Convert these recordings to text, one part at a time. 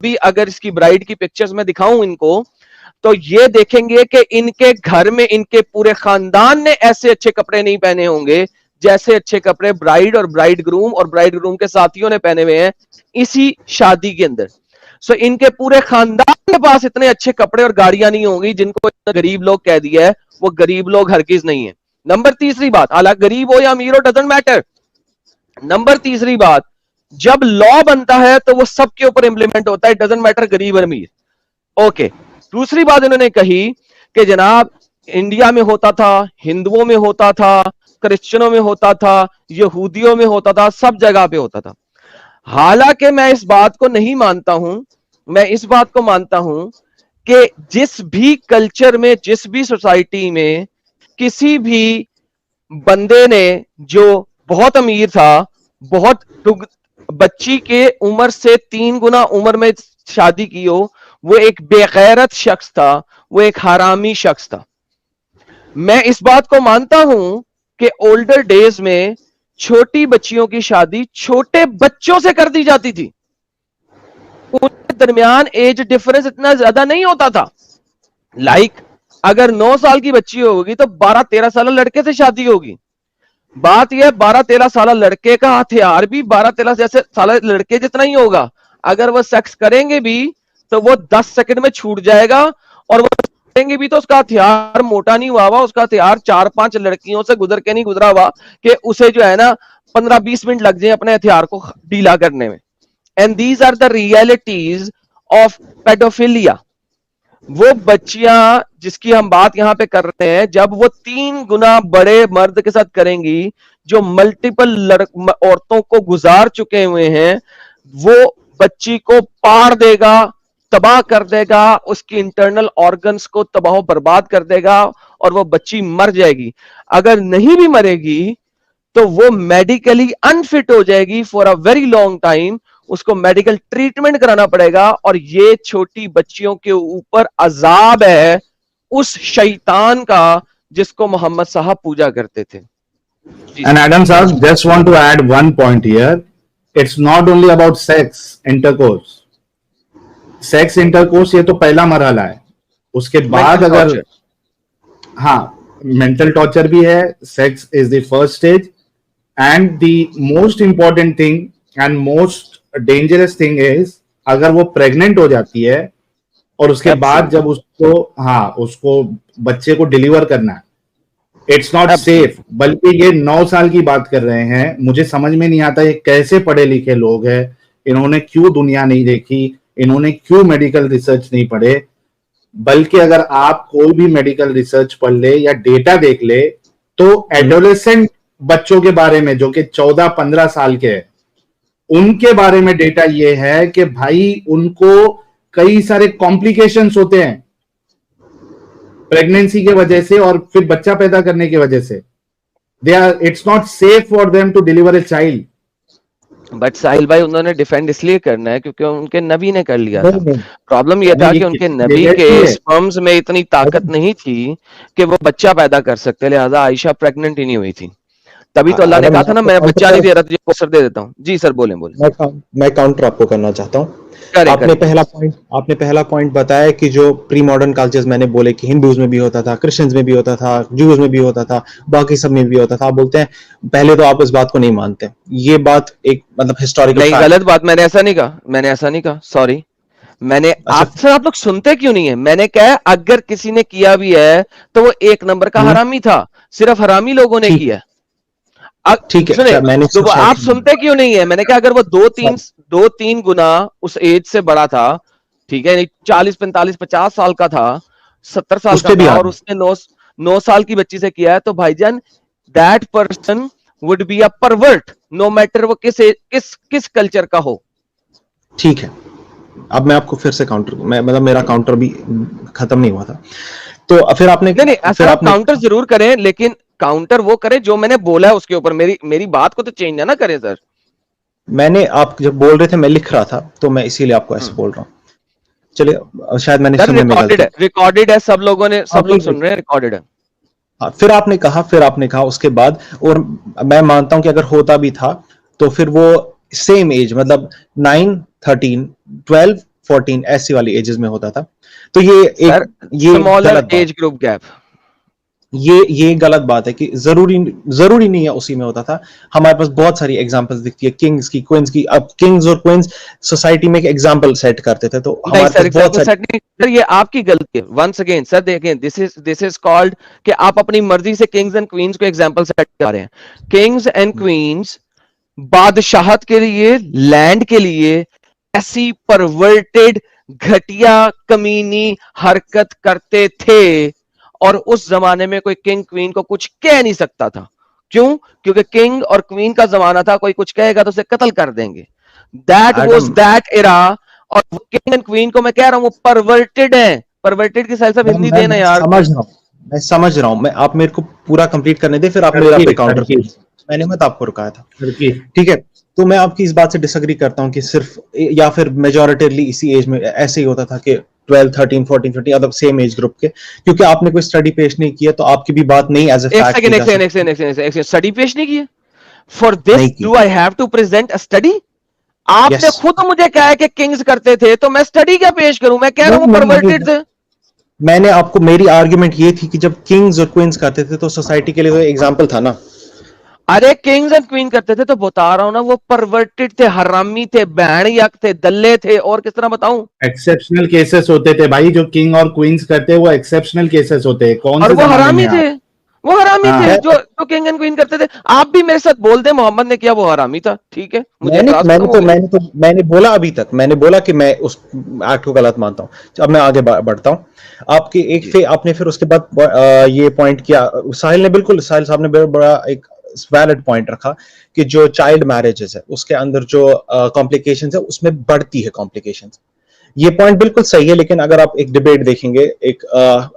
भी अगर इसकी ब्राइड की पिक्चर्स में दिखाऊं इनको, तो ये देखेंगे कि इनके घर में इनके पूरे खानदान ने ऐसे अच्छे कपड़े नहीं पहने होंगे जैसे अच्छे कपड़े ब्राइड और ब्राइड ग्रूम के साथियों ने पहने हुए हैं इसी शादी के अंदर। सो इनके पूरे खानदान के पास इतने अच्छे कपड़े और गाड़ियां नहीं होंगी जिनको गरीब लोग कह दिया है, वो गरीब लोग हरगिज नहीं है। नंबर तीसरी बात, हालांकि गरीब हो या अमीर हो डजंट मैटर। नंबर तीसरी बात, जब लॉ बनता है तो वो सबके ऊपर इंप्लीमेंट होता है, डजंट मैटर गरीब और अमीर। ओके, दूसरी बात इन्होंने कही कि जनाब इंडिया में होता था, हिंदुओं में होता था, क्रिश्चियनों में होता था, यहूदियों में होता था, सब जगह पे होता था। हालांकि मैं इस बात को नहीं मानता हूं, मैं इस बात को मानता हूं कि जिस भी कल्चर में, जिस भी सोसाइटी में किसी भी बंदे ने जो बहुत अमीर था, बहुत बच्ची के उम्र से 3 गुना उम्र में शादी की हो, वो एक बेगैरत शख्स था, वो एक हरामी शख्स था। मैं इस बात को मानता हूं कि ओल्डर डेज में छोटी बच्चियों की शादी छोटे बच्चों से कर दी जाती थी, उनके दरमियान एज डिफरेंस इतना ज्यादा नहीं होता था। लाइक अगर 9 साल की बच्ची होगी तो 12-13 साल लड़के से शादी होगी। बात यह 12-13 साल लड़के का हथियार भी 12-13 जैसे साल लड़के जितना ही होगा। अगर वो सेक्स करेंगे भी तो वो 10 सेकंड में छूट जाएगा, और वो करेंगे भी तो उसका हथियार मोटा नहीं हुआ हुआ, उसका हथियार 4-5 लड़कियों से गुजर के नहीं गुजरा हुआ कि उसे जो है ना 15-20 मिनट लग जाए अपने हथियार को ढीला करने में। And these are the realities of paedophilia. वो बच्चियां जिसकी हम बात यहां पे कर रहे हैं, जब वो 3 गुना बड़े मर्द के साथ करेंगी जो मल्टीपल औरतों को गुजार चुके हुए हैं, वो बच्ची को पाड़ देगा, तबाह कर देगा, उसकी इंटरनल ऑर्गन्स को तबाह बर्बाद कर देगा और वो बच्ची मर जाएगी। अगर नहीं भी मरेगी तो वो मेडिकली अनफिट हो जाएगी for a very long time, उसको मेडिकल ट्रीटमेंट कराना पड़ेगा। और ये छोटी बच्चियों के ऊपर अजाब है उस शैतान का जिसको मोहम्मद साहब पूजा करते थे। And Adam sir, just want to add one point here. It's not only about sex intercourse. Sex intercourse ये तो पहला मरहला है, उसके बाद अगर हाँ मेंटल टॉर्चर भी है, sex is the first stage and the most important thing and most dangerous thing is अगर वो प्रेग्नेंट हो जाती है और उसके बाद जब उसको बच्चे को डिलीवर करना है, इट्स नॉट सेफ। बल्कि ये 9 साल की बात कर रहे हैं, मुझे समझ में नहीं आता ये कैसे पढ़े लिखे लोग हैं, इन्होंने क्यों दुनिया नहीं देखी, इन्होंने क्यों मेडिकल रिसर्च नहीं पढ़े। बल्कि अगर आप कोई भी मेडिकल रिसर्च पढ़ ले या डेटा देख ले तो एडोलेसेंट बच्चों के बारे में जो कि 14-15 साल के हैं, उनके बारे में डेटा ये है कि भाई उनको कई सारे कॉम्प्लिकेशंस होते हैं प्रेगनेंसी के वजह से और फिर बच्चा पैदा करने की वजह से। It's not safe for them to deliver a child. But Sahil भाई उन्होंने डिफेंड इसलिए करना है क्योंकि उनके नबी ने कर लिया था। प्रॉब्लम यह था कि उनके नबी के स्पर्म्स में इतनी ताकत नहीं थी कि वो बच्चा पैदा कर सकते, लिहाजा आयशा प्रेग्नेंट ही नहीं हुई थी। तभी तो अल्लाह ने कहा था ना मैं बच्चा नहीं दे रहा तुझे पोस्टर दे देता हूँ। जी सर बोलें। मैं काउंटर आपको करना चाहता हूँ। आपने पहला पॉइंट बताया कि जो प्री मॉडर्न कल्चर्स मैंने बोले कि हिंदूज में भी होता था, क्रिश्चियंस में भी होता था, जूस में भी होता था, बाकी सब में भी होता था। आप बोलते हैं पहले तो आप इस बात को नहीं मानते। ये बात एक मतलब हिस्टोरिकल नहीं, गलत बात, मैंने ऐसा नहीं कहा, सॉरी। मैंने अच्छा, आप लोग सुनते क्यों नहीं है? मैंने कहा अगर किसी ने किया भी है तो वो 1 नंबर का हरामी था, सिर्फ हरामी लोगों ने किया। ठीक है, मैंने तो आप सुनते क्यों नहीं है? मैंने कहा अगर वो 2-3 गुना उस एज से बड़ा था, ठीक है, 40-45-50 साल का था, 70 साल का था, और उसने 9 साल की बच्ची से किया है, तो भाईजान that person would be a pervert, no matter वो किस कल्चर का हो। ठीक है, अब मैं आपको फिर से मतलब मेरा काउंटर भी खत्म नहीं हुआ था। तो फिर आपने काउंटर जरूर करें, लेकिन काउंटर वो करें जो मैंने बोला है उसके ऊपर, मेरी बात को तो चेंज ना करें सर। मैंने आप जब बोल रहे थे मैं लिख रहा था तो मैं इसीलिए आपको ऐसे बोल रहा हूँ। चलिए, शायद मैंने रिकॉर्डेड है, सब लोग सुन रहे हैं, रिकॉर्डेड है। हाँ, फिर आपने कहा उसके बाद, और मैं मानता हूं कि अगर होता भी था तो फिर वो सेम एज मतलब 9, 13, 12, 14 ऐसी वाली एजेस में होता था। तो ये स्मॉलर गलत एज ग्रुप गैप, ये गलत बात है कि जरूरी नहीं है उसी में होता था। हमारे पास बहुत सारी एग्जांपल्स दिखती है किंग्स की, क्वींस की। अब किंग्स और क्वींस सोसाइटी में एक एग्जांपल सेट करते थे, तो नहीं हमारे सर, पास बहुत सारी। नहीं सर, ये आपकी गलती है। वंस अगेन सर, देखें, दिस इज कॉल्ड कि आप अपनी मर्जी से किंग्स एंड क्वींस को एग्जांपल सेट कर रहे हैं। किंग्स एंड क्वींस बादशाहत के लिए, लैंड के लिए ऐसी परवर्टेड, घटिया, कमीनी हरकत करते थे, और उस जमाने में कोई किंग क्वीन को कुछ कह नहीं सकता था। क्यों? क्योंकि किंग और क्वीन का जमाना था, कोई कुछ कहेगा तो उसे कत्ल कर देंगे। That was that era. और किंग एंड क्वीन को मैं कह रहा हूं वो परवर्टेड है। परवर्टेड की साइड से हिंदी देना यार। मैं समझ रहा हूं। मैं, आप मेरे को पूरा कंप्लीट करने दे, फिर आप मेरा पे काउंटर। मैंने मत आपको रुकाया था, ठीक है? तो मैं आपकी इस बात से डिसएग्री करता हूं कि सिर्फ या फिर मेजॉरिटिवली इसी एज में ऐसे ही होता था कि 12, 13, 14, 15 मतलब सेम एज ग्रुप के। क्योंकि आपने कोई स्टडी पेश नहीं किया तो आपकी भी बात नहीं एज ए फैक्ट। स्टडी पेश नहीं किया। For this do I have to present a study? आपने खुद मुझे कहा है कि किंग्स करते थे, तो मैं स्टडी क्या पेश करूं? मैं कह रहा हूं परवर्टेड थे। मैंने आपको, मेरी आर्ग्यूमेंट ये थी कि जब किंग्स और क्वींस करते थे तो सोसाइटी के लिए तो एग्जांपल था ना। अरे किंग्स एंड क्वीन करते थे तो बता रहा हूं ना, वो परवर्टेड थे, हरामी थे, बहन यक थे, दल्ले थे, और किस तरह बताऊं? एक्सेप्शनल केसेस होते थे भाई, जो किंग और क्वींस करते हैं वो एक्सेप्शनल केसेस होते हैं। कौन और से वो जमाने हरामी में थे, वो हरामी थे जो किंग एंड क्वीन करते थे। आप भी मेरे साथ बोल दे मोहम्मद ने किया, वो हरामी था, ठीक है? मुझे मैंने बोला अभी तक, मैंने बोला कि मैं उस एक्ट को गलत मानता हूं। अब मैं आगे बढ़ता हूं। आपके आपने फिर उसके बाद ये पॉइंट किया, साहिल साहब ने बड़ा एक वैलिड पॉइंट रखा कि जो चाइल्ड मैरिजेस है उसके अंदर जो कॉम्प्लिकेशंस है उसमें बढ़ती है कॉम्प्लिकेशंस। ये पॉइंट बिल्कुल सही है, लेकिन अगर आप एक डिबेट देखेंगे, एक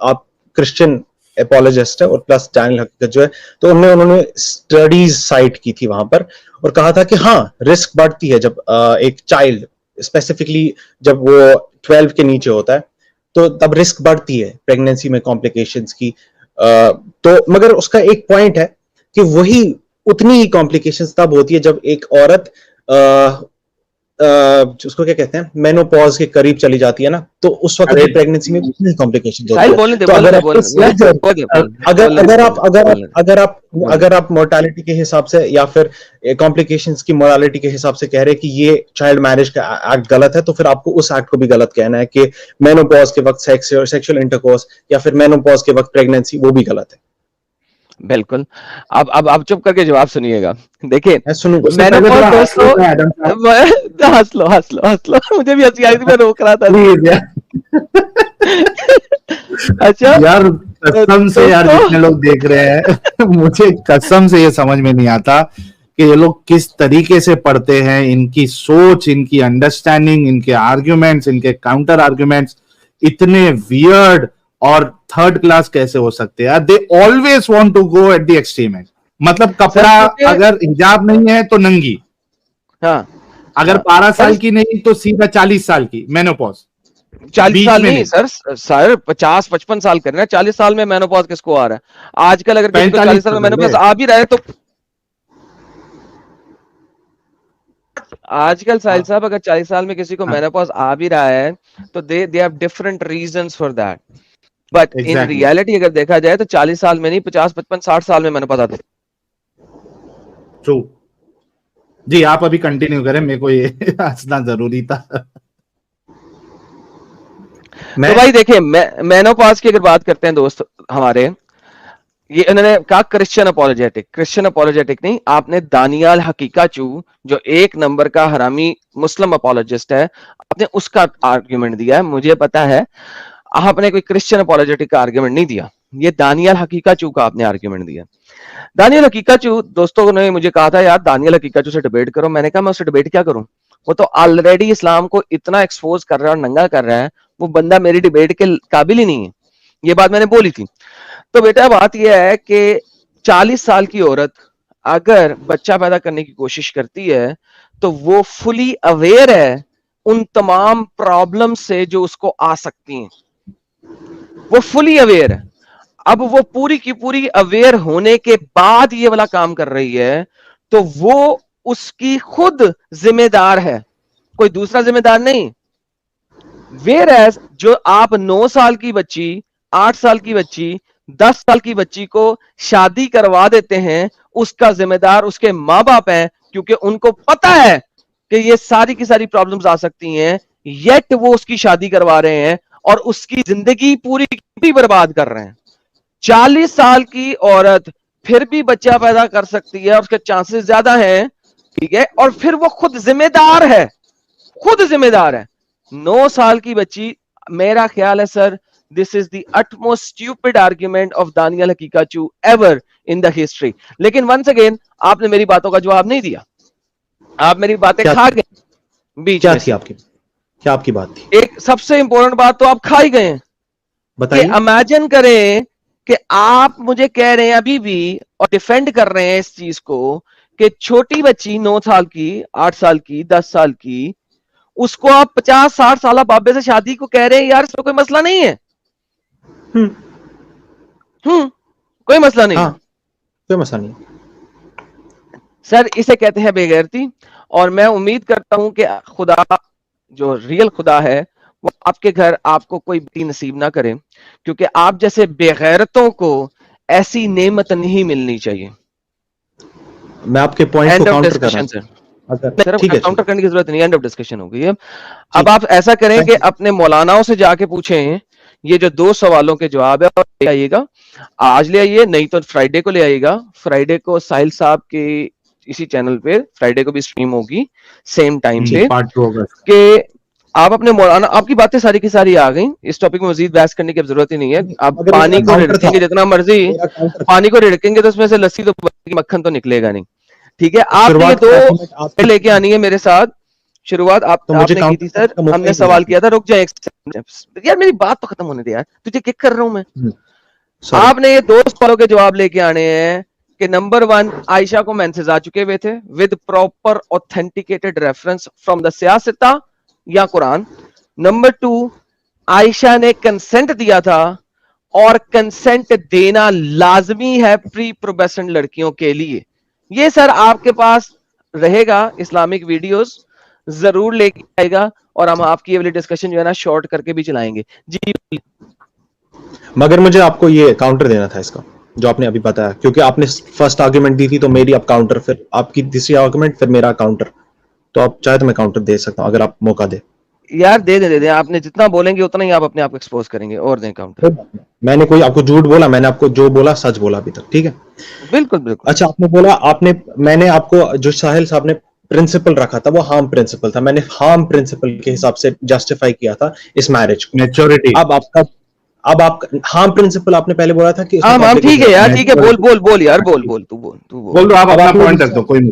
आप क्रिश्चियन एपोलॉजिस्ट है और प्लस डैनियल हकीकत जो है, तो उन्होंने स्टडीज साइट की थी वहां पर और कहा था कि हाँ, रिस्क बढ़ती है जब एक चाइल्ड, स्पेसिफिकली जब वो 12 के नीचे होता है, तो तब रिस्क बढ़ती है प्रेगनेंसी में कॉम्प्लिकेशंस की। तो मगर उसका एक पॉइंट है कि वही उतनी ही कॉम्प्लिकेशंस तब होती है जब एक औरत उसको क्या कहते हैं, मेनोपॉज के करीब चली जाती है ना, तो उस वक्त की प्रेगनेंसी में उतनी कॉम्प्लिकेशंस होती है। तो अगर आप मोर्टेलिटी के हिसाब से या फिर कॉम्प्लिकेशंस की मोरालिटी के हिसाब से कह रहे हैं कि ये चाइल्ड मैरिज का एक्ट गलत है, तो फिर आपको उस एक्ट को भी गलत कहना है कि मेनोपॉज के वक्त सेक्सुअल इंटरकोर्स या फिर मेनोपॉज के वक्त प्रेगनेंसी, वो भी गलत है। बिल्कुल। अब आप चुप करके जवाब सुनिएगा। देखिए, मैंने हंस लो, मुझे भी हंसी आई थी, मैं रोक रहा था। अच्छा यार, कसम से यार, जितने लोग देख रहे हैं मुझे कसम से ये समझ में नहीं आता कि ये लोग किस तरीके से पढ़ते हैं। इनकी सोच, इनकी अंडरस्टैंडिंग, इनके आर्ग्यूमेंट्स, इनके काउंटर आर्ग्यूमेंट्स इतने वियर्ड और थर्ड क्लास कैसे हो सकते हैं? They always want to go at the extreme end. मतलब कपड़ा अगर हिजाब नहीं है तो नंगी, हाँ, अगर 12 साल की नहीं तो सीधा 40 साल की मेनोपॉज। 40 साल नहीं सर, 50-55 साल करना है। 40 साल में मेनोपॉज किसको आ रहा है आजकल? अगर किसी को 40 साल में मेनोपॉज आ भी रहा है तो आजकल साहिल साहब, अगर 40 साल में किसी को मेनोपॉज आ भी रहा है तो they have different reasons for that. But in reality अगर देखा जाए तो 40 साल में नहीं, 50, 55, 60 साल में मेनोपॉज आता है। ट्रू जी, आप अभी कंटिन्यू करें, मेरे को ये हंसना जरूरी था। तो भाई देखिए, मेनोपॉज की अगर बात करते हैं दोस्त हमारे, ये उन्होंने कहा क्रिश्चियन अपोलोजेटिक नहीं, आपने दानियाल हकीकाचू जो एक नंबर का हरामी मुस्लिम अपोलोजिस्ट है, आपने उसका आर्ग्यूमेंट दिया है। मुझे पता है आपने कोई क्रिश्चियन अपोलोजेटिक का आर्ग्यूमेंट नहीं दिया, ये दानियाल हकीकाचू का आपने आर्ग्यूमेंट दिया। दानियाल हकीकाचू दोस्तों ने मुझे कहा था, यार दानियाल हकीकाचू से डिबेट करो। मैंने कहा मैं उससे डिबेट क्या करूं, वो तो ऑलरेडी इस्लाम को इतना एक्सपोज कर रहा है और नंगा कर रहा है, वो बंदा मेरी डिबेट के काबिल ही नहीं है। ये बात मैंने बोली थी। तो बेटा बात यह है कि 40 साल की औरत अगर बच्चा पैदा करने की कोशिश करती है तो वो फुली अवेयर है उन तमाम प्रॉब्लम से जो उसको आ सकती हैं, वो फुली अवेयर है। अब वो पूरी की पूरी अवेयर होने के बाद ये वाला काम कर रही है तो वो उसकी खुद जिम्मेदार है, कोई दूसरा जिम्मेदार नहीं। वेयर एज जो आप 9 साल की बच्ची, 8 साल की बच्ची, 10 साल की बच्ची को शादी करवा देते हैं, उसका जिम्मेदार उसके माँ बाप हैं, क्योंकि उनको पता है कि ये सारी की सारी प्रॉब्लम्स आ सकती हैं, येट वो उसकी शादी करवा रहे हैं और उसकी जिंदगी पूरी बर्बाद कर रहे हैं। 40 साल की औरत फिर भी बच्चा पैदा कर सकती है, उसके चांसेस ज्यादा हैं, ठीक है, और फिर वो खुद जिम्मेदार है, खुद जिम्मेदार है। 9 साल की बच्ची, मेरा ख्याल है sir, this is the utmost stupid argument of Daniyal हकीकाचू ever in the history। लेकिन वंस अगेन आपने मेरी बातों का जवाब नहीं दिया, आप मेरी बातें खा गए बीच क्या में। थी आपकी, क्या आपकी बात थी? एक सबसे इंपॉर्टेंट बात तो आप खा ही गए, बताइए। इमेजिन करें कि आप मुझे कह रहे हैं अभी भी और डिफेंड कर रहे हैं इस चीज को कि छोटी बच्ची 9 साल की, 8 साल की, 10 साल की, उसको आप 50-60 साल बाबे से शादी को कह रहे हैं यार इसमें कोई मसला नहीं है। कोई मसला नहीं। हाँ, कोई मसला नहीं सर इसे कहते हैं बेगैरती, और मैं उम्मीद करता हूं कि खुदा जो रियल खुदा है वो आपके घर आपको कोई बेटी नसीब ना करे, क्योंकि आप जैसे बेगैरतों को ऐसी नेमत नहीं मिलनी चाहिए। मैं आपके पॉइंट को काउंटर कर रहा सर, हूं। ठीक है, काउंटर करने की जरूरत नहीं, एंड ऑफ डिस्कशन हो गई है। अब आप ऐसा करें कि अपने मौलानाओं से जाके पूछें, ये जो 2 सवालों के जवाब है और ले आइएगा, आज ले आइए, नहीं तो फ्राइडे को ले आइएगा। फ्राइडे को साहिल साहब के इसी चैनल पे फ्राइडे को भी स्ट्रीम होगी सेम टाइम पे, कि आप अपने मौलाना, आपकी बातें सारी की सारी आ गई, इस टॉपिक में मजीद बहस करने की जरूरत ही नहीं है। आप पानी को रिड़केंगे जितना मर्जी, पानी को रिड़केंगे तो उसमें से लस्सी तो मक्खन तो निकलेगा नहीं, ठीक है। आप ये 2 लेके आनी है मेरे साथ। शुरुआत आपने की थी सर, हमने सवाल किया था, रुक जाए यार मेरी बात तो खत्म होने दे यार, तुझे किक कर रहा हूं मैं। आपने ये 2 सवालों के जवाब लेके आने हैं कि नंबर 1, आयशा को मेंसेस आ चुके हुए थे with proper authenticated reference from the सियासता या कुरान। नंबर 2, आयशा ने कंसेंट दिया था, और कंसेंट देना लाजमी है प्री प्रोबेशन लड़कियों के लिए। ये सर आपके पास रहेगा, इस्लामिक वीडियोस जरूर लेके आएगा, और हम आपकी ये वाली डिस्कशन जो है ना शॉर्ट करके भी चलाएंगे जी। मगर मुझे आपको ये काउंटर देना था इसका जो आपने अभी बताया, क्योंकि आपने फर्स्ट आर्ग्यूमेंट दी थी तो मेरी अब काउंटर, फिर आपकी तीसरी आर्ग्यूमेंट, फिर मेरा काउंटर। तो आप चाहे तो मैं काउंटर दे सकता हूं अगर आप मौका दे। यार दे आपने जितना बोलेंगे उतना ही आप अपने आप को एक्सपोज करेंगे, और दें काउंटर। मैंने कोई आपको झूठ बोला? मैंने आपको जो बोला सच बोला अभी तक, ठीक है? बिल्कुल बिल्कुल। अच्छा, आपने बोला, मैंने आपको जो साहिल साहब ने प्रिंसिपल रखा था वो हार्म प्रिंसिपल था, मैंने हार्म प्रिंसिपल के हिसाब से जस्टिफाई किया था इस मैरिज को, मैच्योरिटी। अब आप हार्म प्रिंसिपल आपने पहले बोला था कि हाँ ठीक है यार, ठीक है, बोल यार, बोल तू आप अपना पॉइंट रख दो, कोई नहीं।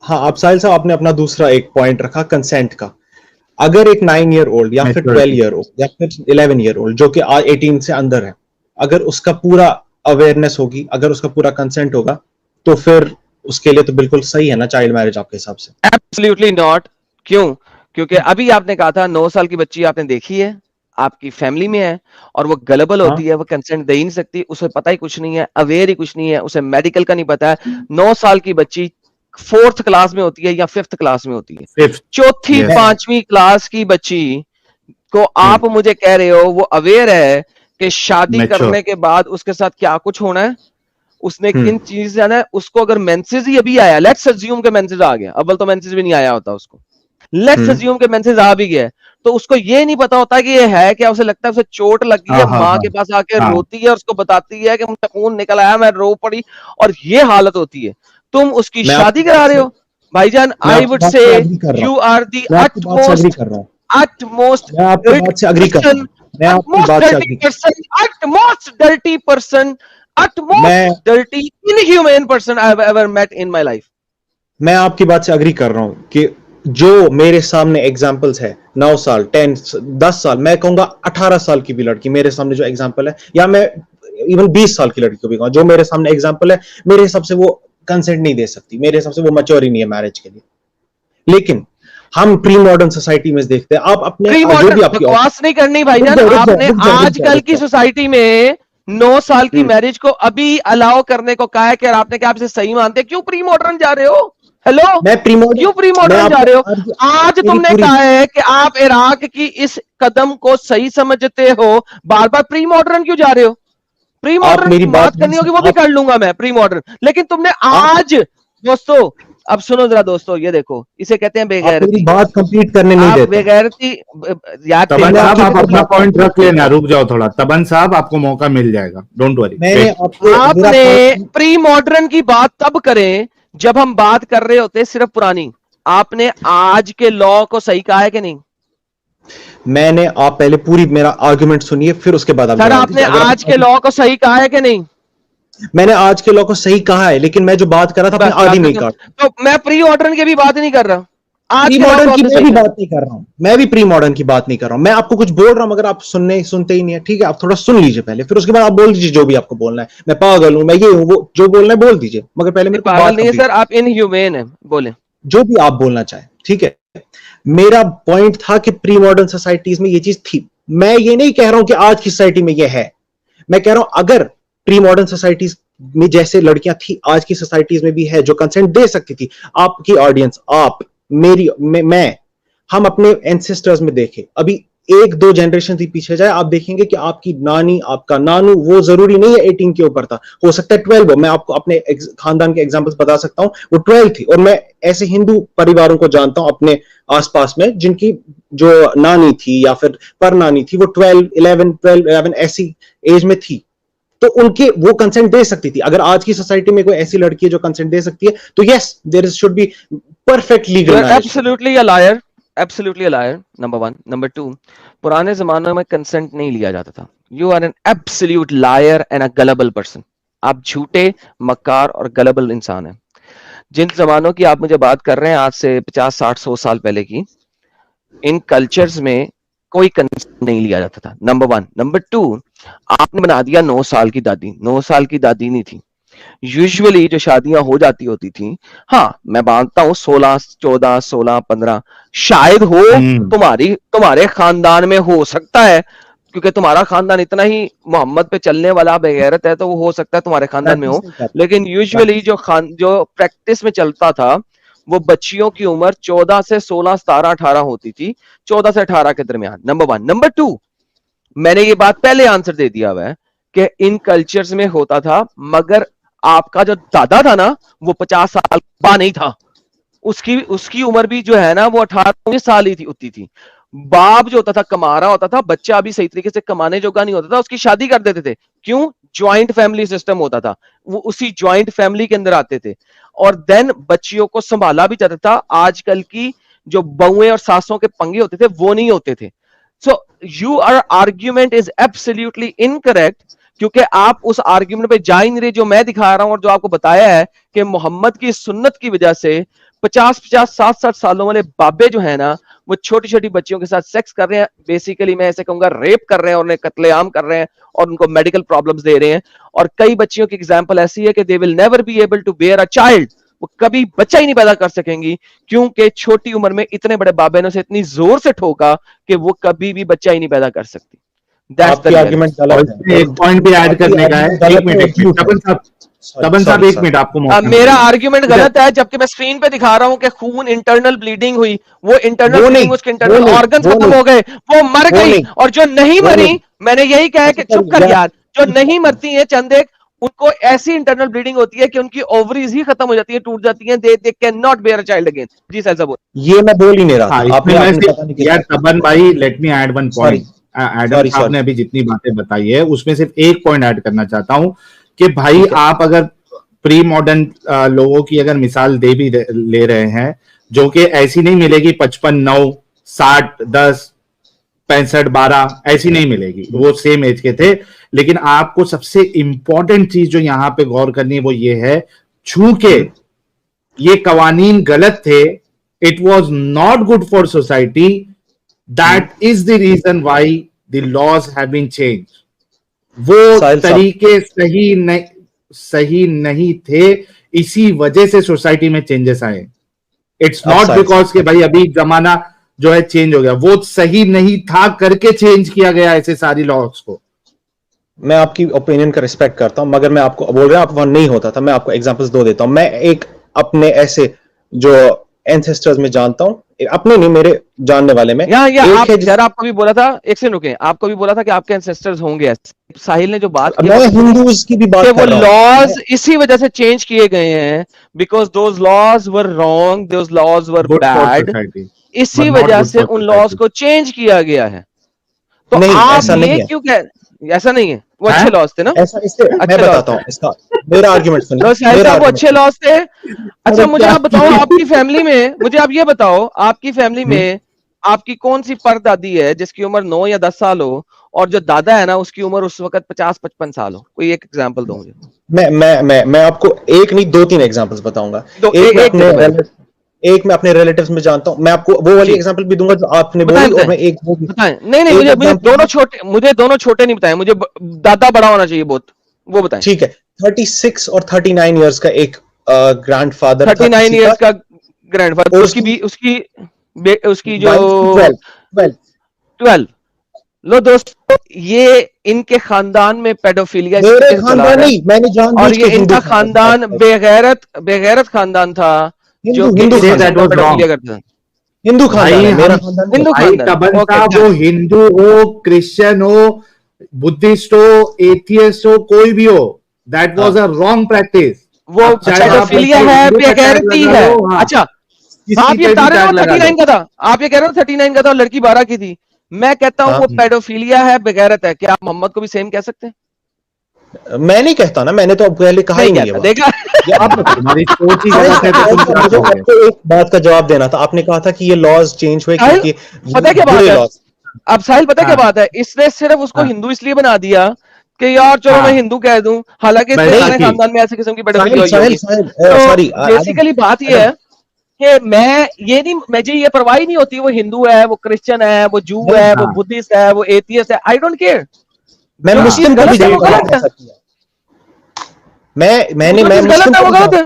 हाँ, आप साहिल साहब आपने अपना दूसरा एक पॉइंट रखा कंसेंट का। अगर एक 9 ईयर ओल्ड या फिर 12 ईयर ओल्ड या फिर 11 ईयर ओल्ड जो कि 18 से अंदर है, अगर उसका पूरा अवेयरनेस होगी, अगर उसका पूरा कंसेंट होगा, तो फिर उसके लिए तो बिल्कुल सही है ना चाइल्ड मैरिज आपके हिसाब से? Absolutely not. क्यों? क्योंकि अभी आपने कहा था 9 साल की बच्ची आपने देखी है, आपकी फैमिली में है, और वो गलबल होती है, वो कंसेंट दे ही नहीं सकती, उसे पता ही कुछ नहीं है, अवेयर ही कुछ नहीं है, उसे मेडिकल का नहीं पता है। 9 साल की बच्ची 4th क्लास में होती है या 5th क्लास में होती है, 4थी 5वीं क्लास की बच्ची को आप मुझे कह रहे हो वो अवेयर है कि शादी करने के बाद उसके साथ क्या कुछ होना है, उसने किन चीज जाना है, उसको अगर मेंसेस ही अभी आया, लेट्स अज्यूम के मेंसेस आ गया, अव्वल तो मेंसेस भी नहीं आया होता उसको, लेट्स अज्यूम के मेंसेस आ भी गया, तो उसको ये नहीं पता होता कि ये है क्या, उसे लगता है उसे चोट लगी है, माँ के पास आके रोती है, उसको बताती है कि मुझे खून निकल आया, मैं रो पड़ी, और ये हालत होती है, तुम उसकी शादी करा रहे हो भाईजान। I would say you are the utmost dirty person, utmost dirty inhumane person I have ever met in my life. मैं आपकी बात से अग्री कर रहा हूं कि जो मेरे सामने एग्जांपल्स है, 9 साल, 10 साल, मैं कहूंगा 18 साल की भी लड़की मेरे सामने जो एग्जांपल है, या मैं इवन 20 साल की लड़की को भी कहूंगा, जो मेरे सामने एग्जांपल है, मेरे हिसाब से वो कंसेंट नहीं दे सकती, मेरे हिसाब से वो मैच्योर ही नहीं है मैरिज के लिए। लेकिन हम प्री मॉडर्न सोसाइटी में देखते हैं, आप अपने जो भी आपकी बकवास नहीं करनी भाईजान, आपने आजकल की सोसाइटी में 9 साल की मैरिज को अभी अलाउ करने को कहा है कि आपने क्या आपसे सही मानते, क्यों प्री मॉडर्न जा रहे हो? हेलो, मैं प्री मॉडर्न, क्यों प्री मॉडर्न जा रहे हो? आज तुमने कहा है कि आप इराक की इस कदम को सही समझते हो, बार बार प्री मॉडर्न क्यों जा रहे हो? प्री मॉडर्न की बात करनी होगी वो भी कर लूंगा मैं, प्री मॉडर्न, लेकिन तुमने आज, दोस्तों अब सुनो जरा दोस्तों, ये देखो इसे कहते हैं बेगैरती। बात कंप्लीट करने नहीं देते। बेगैरती यार, तबन साहब आप अपना पॉइंट रख लेना, रुक जाओ थोड़ा। तबन साहब आपको मौका मिल जाएगा, डोंट वरी। आपने प्री मॉडर्न की बात तब करें जब हम बात कर रहे होते सिर्फ पुरानी। आपने आज के लॉ को सही कहा है कि नहीं? मैंने, आप पहले पूरी मेरा आर्गुमेंट सुनिए, फिर उसके बाद सर आपने आज के लॉ को सही कहा है कि नहीं? मैंने आज के लॉ को सही कहा है, लेकिन मैं जो बात कर रहा था अपने आगे में ही तो मैं प्री मॉडर्न की भी बात नहीं कर रहा, आज प्री मॉडर्न की मैं भी बात नहीं कर रहा हूं, मैं भी प्री मॉडर्न की बात नहीं कर रहा हूं। मैं आपको कुछ बोल रहा हूं, मगर आप सुनते ही नहीं है। ठीक है, आप थोड़ा सुन लीजिए पहले, फिर उसके बाद आप बोल दीजिए जो भी आपको बोलना है। मैं पागल हूं, मैं ये हूं, वो जो बोलना है बोल दीजिए, मगर पहले मेरे को पागल नहीं है सर, आप इनह्यूमेन है, बोले जो भी आप बोलना चाहे। ठीक है, मेरा पॉइंट था कि प्री मॉडर्न सोसाइटीज में ये चीज थी। मैं ये नहीं कह रहा हूं कि आज की सोसाइटी में ये है, मैं कह रहा हूं अगर प्री मॉडर्न सोसाइटीज में जैसे लड़कियां थी, आज की सोसाइटीज में भी है जो कंसेंट दे सकती थी। आपकी ऑडियंस, आप, मेरी, मैं, हम अपने एंसेस्टर्स में देखें, अभी 1-2 जनरेशन ही पीछे जाए, आप देखेंगे कि आपकी नानी, आपका नानू, वो जरूरी नहीं है 18 के ऊपर था, हो सकता है 12 हो। मैं आपको अपने खानदान के एग्जांपल्स बता सकता हूं, वो 12 थी। और मैं ऐसे हिंदू परिवारों को जानता हूं अपने आसपास में, जिनकी जो नानी थी या फिर पर नानी थी, वो 12-11 ऐसी एज में थी, तो उनके वो कंसेंट दे सकती थी। अगर आज की सोसाइटी में कोई ऐसी लड़की है जो कंसेंट दे सकती है, तो yes, there should be perfect legal marriage. Absolutely a liar, absolutely a liar, number 1। Number 2, पुराने जमाने में कंसेंट नहीं लिया जाता था। You are an absolute liar and a gullible person. आप झूठे, मक्कार और गलेबल इंसान हैं। जिन जमानों की आप मुझे बात कर रहे हैं, आज से 50-60-100 साल पहले की, इन कल्चर्स में कोई कंसेंट नहीं लिया जाता था, नंबर 1। नंबर 2, आपने बना दिया 9 साल की दादी। 9 साल की दादी नहीं थी। यूजुअली जो शादियां हो जाती होती थी, हाँ मैं मानता हूं 16, 14, 16, 15 शायद हो, तुम्हारे खानदान में हो सकता है, क्योंकि तुम्हारा खानदान इतना ही मोहम्मद पे चलने वाला बेगैरत है, तो वो हो सकता है तुम्हारे खानदान में हो। लेकिन यूजुअली जो प्रैक्टिस में चलता था, वो बच्चियों की उम्र 14 से 16, 17, 18 होती थी, 14 से 18 के दरमियान, नंबर 1। नंबर 2, मैंने ये बात पहले आंसर दे दिया हुआ है कि इन कल्चर्स में होता था, मगर आपका जो दादा था ना, वो 50 साल का नहीं था, उसकी उम्र भी जो है ना, वो 18-19 साल ही उतनी थी। बाप जो होता था कमा रहा होता था, बच्चा अभी सही तरीके से कमाने जोगा नहीं होता था, उसकी शादी कर देते थे। क्यों? ज्वाइंट फैमिली सिस्टम होता था, वो उसी ज्वाइंट फैमिली के अंदर आते थे, और देन बच्चियों को संभाला भी जाता था। आजकल की जो बहुएं और सासों के पंगे होते थे, वो नहीं होते थे। So your argument is absolutely incorrect, क्योंकि आप उस आर्ग्यूमेंट पे जा ही नहीं रहे जो मैं दिखा रहा हूं और जो आपको बताया है कि मोहम्मद की सुन्नत की वजह से 50-50, 60-60 सालों वाले बाबे जो है ना, वो छोटी छोटी बच्चियों के साथ सेक्स कर रहे हैं। बेसिकली मैं ऐसे कहूंगा रेप कर रहे हैं और उन्हें कत्लेआम कर रहे हैं और उनको मेडिकल प्रॉब्लम्स दे रहे हैं। और कई बच्चियों की एग्जांपल ऐसी है कि they will never be able to bear a child, वो कभी बच्चा ही नहीं पैदा कर सकेंगी, क्योंकि छोटी उम्र में इतने बड़े बाबे ने उसे इतनी जोर से ठोका कि वो कभी भी बच्चा ही नहीं पैदा कर सकती। आपकी आर्गुमेंट गलत है। एक पॉइंट भी ऐड करने का है, एक मिनट तबन साहब, एक मिनट आपको मौका। मेरा आर्ग्यूमेंट गलत है, जबकि मैं स्क्रीन पे दिखा रहा हूं कि खून इंटरनल ब्लीडिंग हुई, वो इंटरनल ब्लीडिंग, उसके इंटरनल ऑर्गन्स खत्म हो गए, वो मर गई। और जो नहीं मरी, मैंने यही कहा कि चुप कर यार, जो नहीं मरती है चंद एक, उनको ऐसी इंटरनल ब्लीडिंग होती है कि उनकी ओवरीज ही खत्म हो जाती है, टूट जाती है, they can not bear a child again. जी सर बोल। ये मैं बोल ही नहीं रहा था। आपने यार तबन भाई, let me add one point. Adam साहब ने अभी जितनी बातें बताई है, उसमें सिर्फ एक पॉइंट ऐड करना चाहता हूं कि भाई आप अगर प्री मॉडर्न लोगों की अगर मिसाल दे भी ले रहे हैं, जो कि ऐसी नहीं मिलेगी 55, 9, 60, 10, 65, 12 ऐसी नहीं मिलेगी, वो सेम एज के थे। लेकिन आपको सबसे इंपॉर्टेंट चीज जो यहां पे गौर करनी है वो ये है, चूंकि ये कवानीन गलत थे, it was not good for society, that is the reason why the laws have been change. वो तरीके सही नहीं थे, इसी वजह से सोसाइटी में चेंजेस आए। इट्स नॉट बिकॉज के भाई अभी जमाना जो है चेंज हो गया, वो सही नहीं था करके चेंज किया गया ऐसे सारी लॉज को। मैं आपकी ओपिनियन का रिस्पेक्ट करता हूं, मगर मैं आपको बोल रहा हूं आप वहां नहीं होता था। मैं आपको एग्जांपल्स दो देता हूं। मैं एक अपने ऐसे जो एंसेस्टर्स में जानता हूँ, अपने नहीं मेरे जानने वाले में, आप यार आपको भी बोला था, एक से रुके, आपको भी बोला था कि आपके एंसेस्टर्स होंगे ऐसे। साहिल ने जो बात की, मैं हिंदूज की भी बात कर रहा हूं, वो लॉज इसी वजह से चेंज किए गए हैं, because those laws were wrong, those laws were bad, इसी वजह से उन लॉज को चेंज किया गया है। तो नहीं, आप ऐसा नहीं है, क्यों कह, ऐसा नहीं है, वो अच्छे लॉज थे ना, ऐसा इससे मैं बताता हूँ इसका मेरा आर्गुमेंट सुनिए, वो अच्छे लॉज थे। अच्छा मुझे आप बताओ, आपकी फैमिली में, मुझे आप ये बताओ, आपकी फैमिली में आपकी कौन सी परदादी है जिसकी उम्र 9 या 10 साल हो, और जो दादा है ना उसकी उम्र उस वक्त 50-55 साल हो? कोई एक एग्जांपल दो मुझे। मैं आपको एक नहीं 2-3 एग्जांपल्स बताऊंगा। एक मैं अपने रिलेटिव्स में जानता हूं, मैं आपको वो वाली एग्जांपल भी दूंगा जो आपने बोली, और मैं एक वो भी बताएं। नहीं मुझे दोनों छोटे नहीं बताएं, मुझे दादा बड़ा होना चाहिए बहुत, वो बताएं। ठीक है, 36 और 39 इयर्स का एक ग्रैंडफादर था, 39 इयर्स का ग्रैंडफादर, उसकी जो 12। लो दोस्तों, ये इनके खानदान में पेडोफिलिया मेरे खानदान नहीं, मैंने जानबूझ और के ये हिंदू इनका खानदान बेगैरत खानदान था, जो हिंदू पेडोफिलिया करता था। हिंदू खानदान है मेरा खानदान, हिंदू खानदान, वो हिंदू हो, क्रिश्चियन हो, बुद्धिस्ट हो, एथियस्ट हो, कोई भी हो, that was a wrong practice. वो पेडोफिलिया है, बेगैरती है। अच्छा आप ये बता रहे हो 39 का था, आप ये कह रहे हो 39 का था और लड़की 12 की थी, मैं कहता हूं वो पेडोफिलिया है, बेगैरत है। क्या आप मोहम्मद को भी सेम कह सकते हैं? मैं नहीं कहता ना, मैंने तो अब पहले कहा ही नहीं है। देखा, तुम्हारी सोच ही गलत है, तो तुम क्या मुझे कहोगे? आपको एक बात का जवाब देना था, आपने कहा था कि ये लॉज चेंज हुए क्योंकि पता क्या बात है, अब साहिल पता क्या बात है, इसने सिर्फ उसको हिंदू इसलिए बना दिया कि यार चलो मैं हिंदू कह दूं, हालांकि सारे खानदान में ऐसे किस्म की पेडोफिलिया हुई होगी। तो बेसिकली बात ये है कि मुझे ये परवाह ही नहीं होती वो हिंदू है, वो क्रिश्चियन है, वो जू है, वो बुद्धिस्ट है, वो एथियस्ट है, आई डोंट केयर। मैं मुस्लिम को भी गलत है, मैंने गलत है, वो गलत है।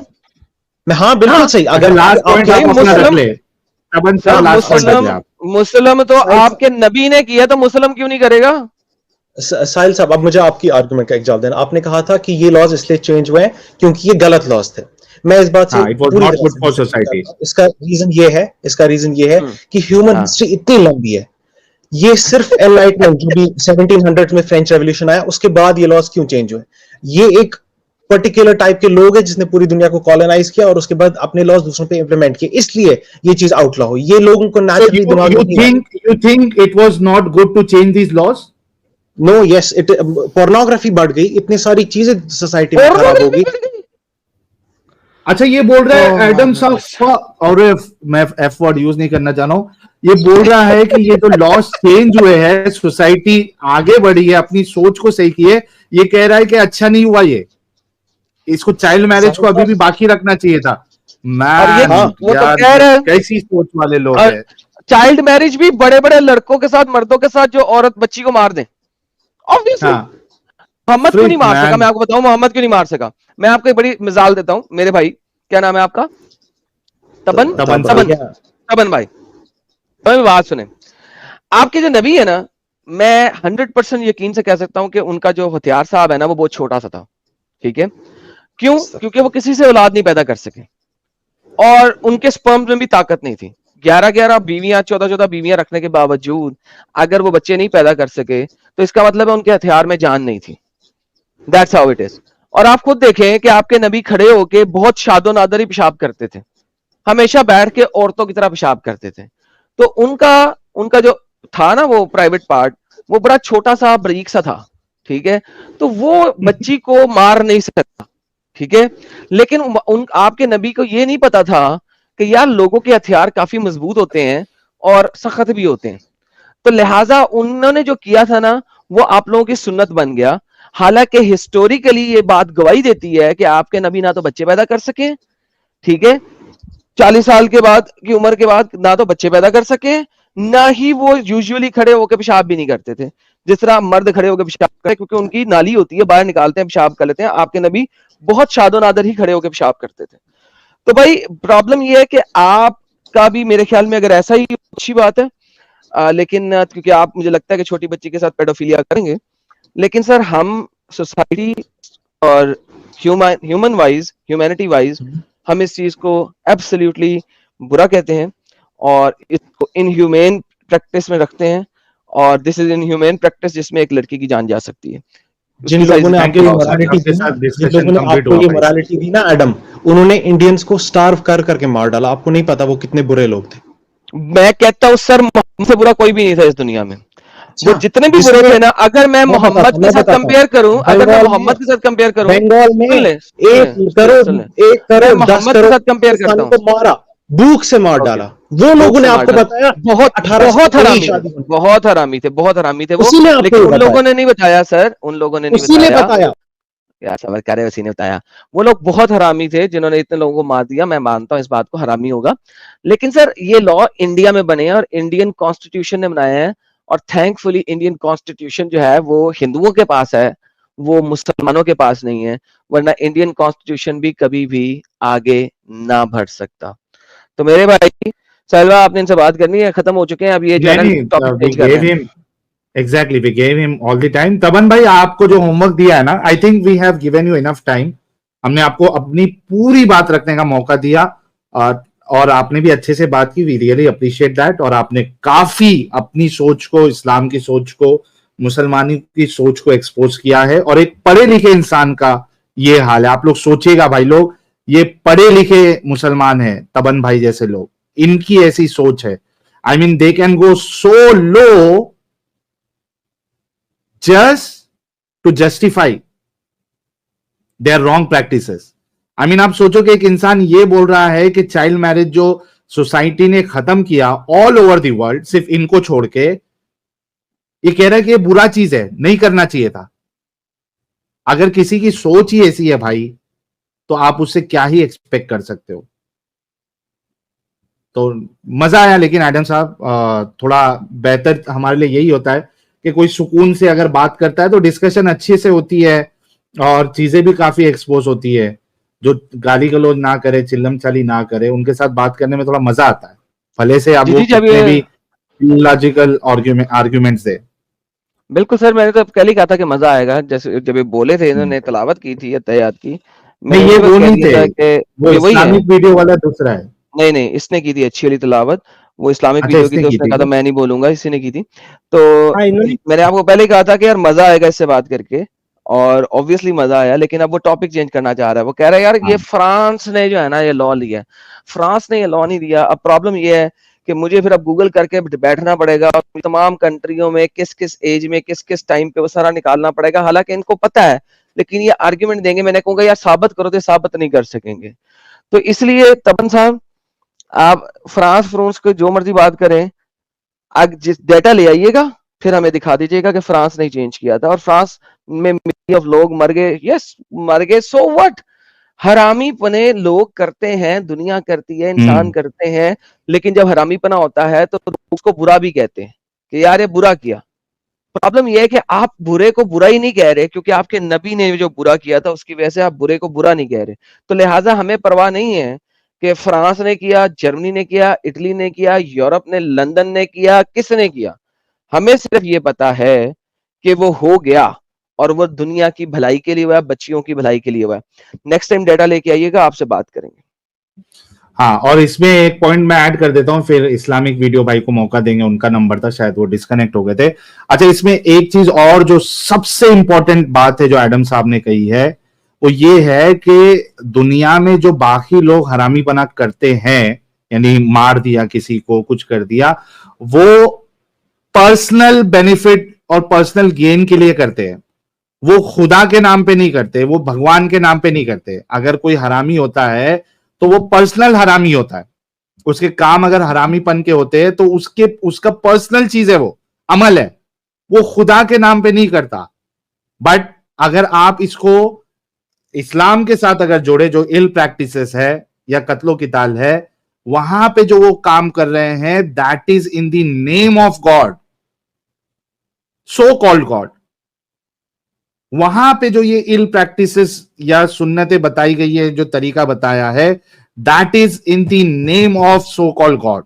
मैं हाँ बिल्कुल सही। अगर मुस्लिम तो आपके नबी ने किया, तो मुस्लिम क्यों नहीं करेगा? साहिल साहब, अब मुझे आपकी आर्गुमेंट का एक जवाब देना। आपने कहा था कि ये लॉज इसलिए चेंज हुए हैं क्योंकि ये गलत लॉज थे। मैं इस बात से इसका रीजन ये है कि ह्यूमन हिस्ट्री इतनी लंबी है, ये सिर्फ एनलाइटमेंट जो भी 1700 में फ्रेंच रेवोल्यूशन आया उसके बाद ये लॉज क्यों चेंज हुए? ये एक पर्टिकुलर टाइप के लोग हैं जिसने पूरी दुनिया को कॉलोनाइज किया और उसके बाद अपने लॉज दूसरों पे इंप्लीमेंट किए, इसलिए ये चीज आउटलॉ हुई। ये लोगों को नेचुरली दिमाग में you think it was not good to change these laws? No yes, it pornography बढ़ गई, इतनी सारी चीजें सोसाइटी में खराब हो गई। अच्छा ये बोल रहा है एडम साहब, और मैं एफ वर्ड यूज नहीं करना चाह रहा हूं, ये बोल रहा है कि ये जो लॉस चेंज हुए हैं, सोसाइटी आगे बढ़ी है, अपनी सोच को सही की है, ये कह रहा है कि अच्छा नहीं हुआ, ये इसको चाइल्ड मैरिज को अभी भी बाकी रखना चाहिए था। वो तो कह रहे हैं कैसी सोच वाले लोग हैं। चाइल्ड मैरिज भी बड़े बड़े लड़कों के साथ, मर्दों के साथ, जो औरत बच्ची को मार दे, ऑब्वियसली। मोहम्मद क्यों नहीं मार सका? मैं आपको बताऊं मोहम्मद क्यों नहीं मार सका। मैं आपको एक बड़ी मिसाल देता हूं, मेरे भाई, क्या नाम है आपका? तबन भाई, बात सुने। आपके जो नबी है ना, मैं 100% यकीन से कह सकता हूं कि उनका जो हथियार साहब है ना, वो बहुत छोटा सा था। ठीक है, क्यों? क्योंकि वो किसी से औलाद नहीं पैदा कर सके और उनके स्पर्म में भी ताकत नहीं थी। 11-11 बीवियां, 14-14 बीवियां रखने के बावजूद अगर वो बच्चे नहीं पैदा कर सके, तो इसका मतलब है उनके हथियार में जान नहीं थी। That's how it is. और आप खुद देखें कि आपके नबी खड़े होके बहुत शादो नादर ही पेशाब करते थे, हमेशा बैठ के औरतों की तरह पेशाब करते थे। तो उनका जो था ना, वो प्राइवेट पार्ट, वो बड़ा छोटा सा बारीक सा था। ठीक है, तो वो बच्ची को मार नहीं सकता। ठीक है, लेकिन आपके नबी को ये नहीं पता था कि यार लोगों के हथियार काफी मजबूत होते हैं और सख्त भी होते हैं। तो लिहाजा उन्होंने जो किया था ना, वो आप लोगों की सुन्नत बन गया। हालांकि हिस्टोरिकली ये बात गवाही देती है कि आपके नबी ना तो बच्चे पैदा कर सके, ठीक है, 40 साल के बाद की उम्र के बाद ना तो बच्चे पैदा कर सके, ना ही वो यूजुअली खड़े होकर पेशाब भी नहीं करते थे जिस तरह मर्द खड़े होकर पेशाब करते, क्योंकि उनकी नाली होती है, बाहर निकालते हैं, पेशाब कर लेते हैं। आपके नबी बहुत शादो नादर ही खड़े होकर पेशाब करते थे। तो भाई प्रॉब्लम ये है कि आपका भी मेरे ख्याल में अगर ऐसा ही, अच्छी बात है, लेकिन क्योंकि आप, मुझे लगता है कि छोटी बच्ची के साथ पेडोफिलिया करेंगे, लेकिन सर हम सोसाइटी और ह्यूमैनिटी वाइज हम इस चीज को एब्सोल्युटली बुरा कहते हैं और इसको इनह्यूमेन प्रैक्टिस में रखते हैं, और दिस इज इनह्यूमेन प्रैक्टिस जिसमें एक लड़की की जान जा सकती है। जिन लोगों ने आपको ये मोरालिटी दी ना, जिन लोगों ने आपको ये मोरालिटी दी ना एडम, उन्होंने इंडियंस को स्टार्व कर करके मार डाला। आपको नहीं पता वो कितने बुरे लोग थे। मैं कहता हूँ सर, मोहम्मद से बुरा कोई भी नहीं था इस दुनिया में। वो जितने भी बुरे थे ना, अगर मैं मोहम्मद के साथ कंपेयर करूं, अगर मैं मोहम्मद के साथ कंपेयर करूं, बंगाल में 1 करोड़ 10 करोड़ के साथ कंपेयर करता हूं, को मारा, भूख से मार डाला। वो लोगों ने आपको बताया बहुत हरामी थे, बहुत हरामी थे वो, लेकिन उन लोगों ने नहीं बताया सर, उन लोगों ने नहीं बताया यार, समझ कर रहे, उसी ने बताया। वो लोग बहुत हरामी थे जिन्होंने इतने लोगों को मार दिया। मैं मानता हूं इस बात को, हरामी होगा। लेकिन सर ये लॉ इंडिया में बने हैं और इंडियन कॉन्स्टिट्यूशन ने बनाया है, और थैंकफुली इंडियन कॉन्स्टिट्यूशन जो है वो हिंदुओं के पास है, वो मुसलमानों के पास नहीं है, वरना इंडियन कॉन्स्टिट्यूशन भी कभी भी आगे ना बढ़ सकता। तो मेरे भाई साहिबा, आपने इनसे बात करनी है, खत्म हो चुके हैं अब, ये जो है टॉपिक चेंज कर रहे हैं। Exactly, we gave him all the time. तबन भाई, आपको जो होमवर्क दिया है ना, I think we have given you enough time. हमने आपको अपनी पूरी बात रखने का मौका दिया, और आपने भी अच्छे से बात की। We really appreciate that. और आपने काफी अपनी सोच को, इस्लाम की सोच को, मुसलमानी की सोच को एक्सपोज किया है, और एक पढ़े लिखे इंसान का ये हाल है। आप लोग सोचिएगा भाई लोग, ये पढ़े लिखे मुसलमान है, तबन भाई जैसे लोग, इनकी ऐसी सोच है। I mean, they can go so low just to justify their wrong practices. I mean, आप सोचो कि एक इंसान ये बोल रहा है कि चाइल्ड मैरिज जो सोसाइटी ने खत्म किया ऑल ओवर द वर्ल्ड, सिर्फ इनको छोड़ के, ये कह रहा है कि ये बुरा चीज है, नहीं करना चाहिए था। अगर किसी की सोच ही ऐसी है भाई, तो आप उससे क्या ही एक्सपेक्ट कर सकते हो। तो मजा आया, लेकिन एडम साहब थोड़ा बेहतर हमारे लिए यही होता है कि कोई सुकून से अगर बात करता है तो डिस्कशन अच्छे से होती है, और चीजें भी काफी एक्सपोज होती है। जो गाली गलौज ना करे, चिल्लम चाली ना करे, उनके साथ बात करने में थोड़ा मजा आता है, भले से आप वो कितने भी लॉजिकल आर्ग्यूमेंट्स दे। बिल्कुल सर, मैंने तो कल ही कहा था कि मजा आएगा, जैसे जब ये बोले थे, इन्होंने तलावत की थी अत्तहियात की, नहीं ये वो नहीं थे, वो इस्लामिक वीडियो वाला दूसरा है। नहीं, इसने की थी अच्छी वाली तलावत, वो इस्लामिक वीडियो की, तो उसने कहा था मैं नहीं बोलूंगा, इसी ने की थी। तो मैंने आपको पहले ही कहा था कि यार मजा आएगा इससे बात करके, और ऑब्वियसली मजा आया। लेकिन अब वो टॉपिक चेंज करना चाह रहा है। वो कह रहा है यार ये फ्रांस ने जो है ना ये लॉ लिया, फ्रांस ने ये लॉ नहीं दिया। अब प्रॉब्लम ये है कि मुझे फिर अब गूगल करके बैठना पड़ेगा, तमाम कंट्रियों में किस किस एज में किस किस टाइम पे वो सारा निकालना पड़ेगा। हालांकि इनको पता है, लेकिन ये आर्ग्यूमेंट देंगे। मैंने कहूंगा यार साबित करो, तो साबित नहीं कर सकेंगे। तो इसलिए तबन साहब, आप फ्रांस को जो मर्जी बात करें, जिस डेटा ले आइएगा, फिर हमें दिखा दीजिएगा कि फ्रांस ने चेंज किया था, और फ्रांस में मिलियन ऑफ लोग मर गए। यस, मर गए, सो व्हाट। हरामीपने लोग करते हैं, दुनिया करती है, इंसान करते हैं, लेकिन जब हरामीपना होता है तो उसको बुरा भी कहते हैं कि यार ये बुरा किया। प्रॉब्लम यह है कि आप बुरे को बुरा ही नहीं कह रहे, क्योंकि आपके नबी ने जो बुरा किया था उसकी वजह से आप बुरे को बुरा नहीं कह रहे। तो लिहाजा हमें परवाह नहीं है कि फ्रांस ने किया, जर्मनी ने किया, इटली ने किया, यूरोप ने, लंदन ने किया, किसने किया। हमें सिर्फ ये पता है कि वो हो गया, और वो दुनिया की भलाई के लिए हुआ है, बच्चियों की भलाई के लिए हुआ है। नेक्स्ट टाइम डेटा लेके आइएगा, आपसे बात करेंगे। हाँ, और इसमें एक पॉइंट मैं ऐड कर देता हूं, फिर इस्लामिक वीडियो भाई को मौका देंगे। उनका नंबर था, शायद वो डिस्कनेक्ट हो गए थे। अच्छा, इसमें एक चीज और जो सबसे इंपॉर्टेंट बात है जो एडम साहब ने कही है, वो ये है कि दुनिया में जो बाकी लोग हरामीपना करते हैं, यानी मार दिया किसी को, कुछ कर दिया, वो पर्सनल बेनिफिट और पर्सनल गेन के लिए करते हैं। वो खुदा के नाम पे नहीं करते, वो भगवान के नाम पे नहीं करते। अगर कोई हरामी होता है तो वो पर्सनल हरामी होता है। उसके काम अगर हरामीपन के होते हैं तो उसका पर्सनल चीज है, वो अमल है, वो खुदा के नाम पे नहीं करता। बट अगर आप इसको इस्लाम के साथ अगर जोड़े, जो इल प्रैक्टिसेस है या कत्लो किताल है, वहां पे जो वो काम कर रहे हैं, that is in the name of God, so called God. वहां पे जो ये इल प्रैक्टिसेस या सुन्नतें बताई गई है, जो तरीका बताया है, that is in the name of so called God.